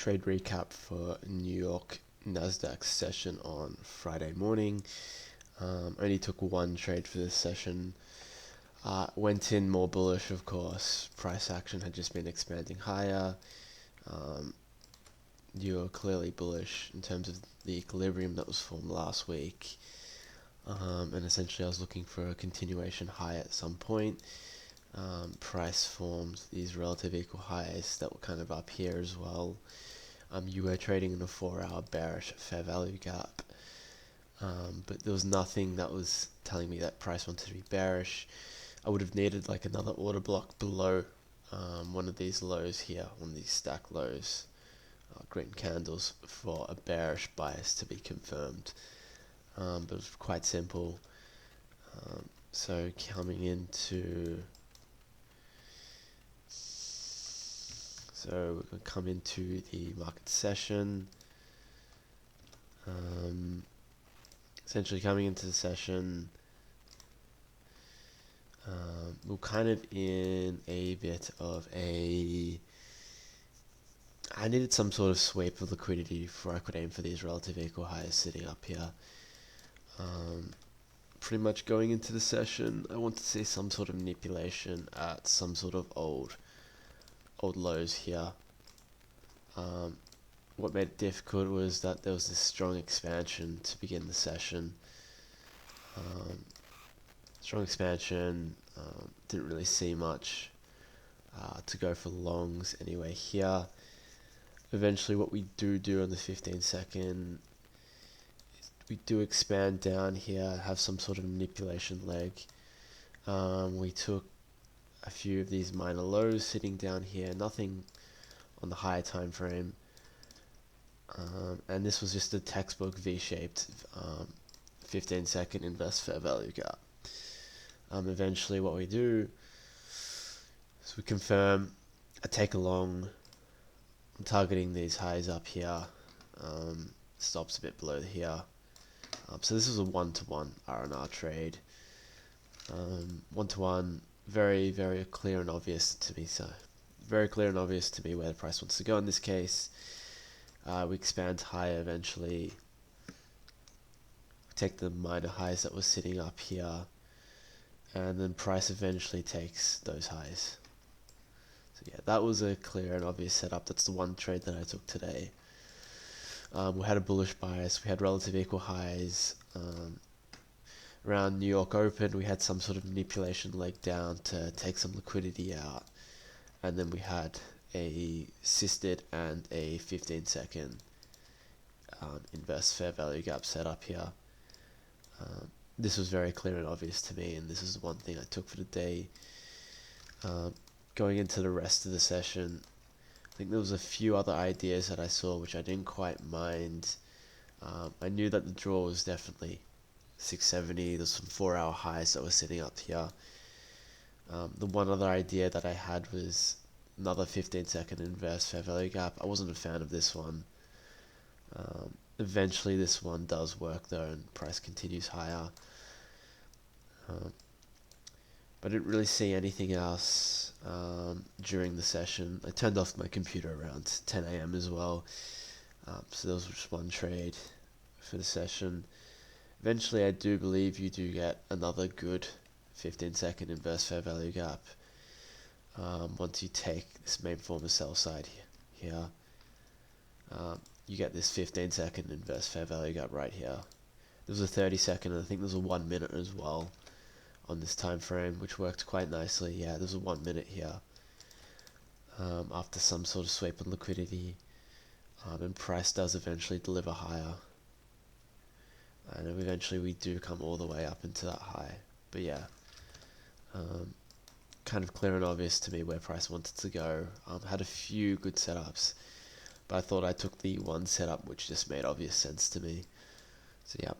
trade recap for New York Nasdaq session on Friday morning. Only took one trade for this session. Went in more bullish, of course. Price action had just been expanding higher. You're clearly bullish in terms of the equilibrium that was formed last week. And essentially I was looking for a continuation high at some point. Price formed these relative equal highs that were kind of up here as well. You were trading in a 4-hour bearish fair value gap, but there was nothing that was telling me that price wanted to be bearish. I would have needed like another order block below one of these lows here, one of these stack lows, green candles, for a bearish bias to be confirmed. But it was quite simple. So coming into So we're going to come into the market session. Essentially coming into the session, we're kind of in a bit of I needed some sort of sweep of liquidity before I could aim for these relative equal highs sitting up here. Pretty much going into the session, I want to see some sort of manipulation at some sort of old lows here. What made it difficult was that there was this strong expansion to begin the session. Strong expansion, didn't really see much to go for longs anyway here. Eventually what we do on the 15-second, we do expand down here, have some sort of manipulation leg. We took a few of these minor lows sitting down here, nothing on the higher time frame, and this was just a textbook V-shaped 15-second inverse fair value gap. Eventually what we do is we confirm a take along. I'm targeting these highs up here, stops a bit below here. So this is a 1-to-1 R&R trade. 1-to-1, very, very clear and obvious to me. So very clear and obvious to me where the price wants to go in this case. We expand higher eventually. We take the minor highs that were sitting up here, and then price eventually takes those highs. So yeah, that was a clear and obvious setup. That's the one trade that I took today. We had a bullish bias. We had relative equal highs. Around New York Open, we had some sort of manipulation leg down to take some liquidity out, and then we had a assisted and a 15-second inverse fair value gap set up here. This was very clear and obvious to me, and this is the one thing I took for the day. Going into the rest of the session, I think there was a few other ideas that I saw which I didn't quite mind. I knew that the draw was definitely 670. There's some 4-hour highs that were sitting up here. The one other idea that I had was another 15-second inverse fair value gap. I wasn't a fan of this one. Eventually this one does work though, and price continues higher. But I didn't really see anything else during the session. I turned off my computer around 10 a.m. as well. So there was just one trade for the session. Eventually I do believe you do get another good 15-second inverse fair value gap once you take this main form of sell side here. You get this 15-second inverse fair value gap right here. There was a 30-second, and I think there's a 1 minute as well on this time frame, which worked quite nicely. Yeah, there's a 1 minute here after some sort of sweep in liquidity, and price does eventually deliver higher, and eventually we do come all the way up into that high. But yeah, kind of clear and obvious to me where price wanted to go. Had a few good setups, but I thought I took the one setup which just made obvious sense to me. So yeah.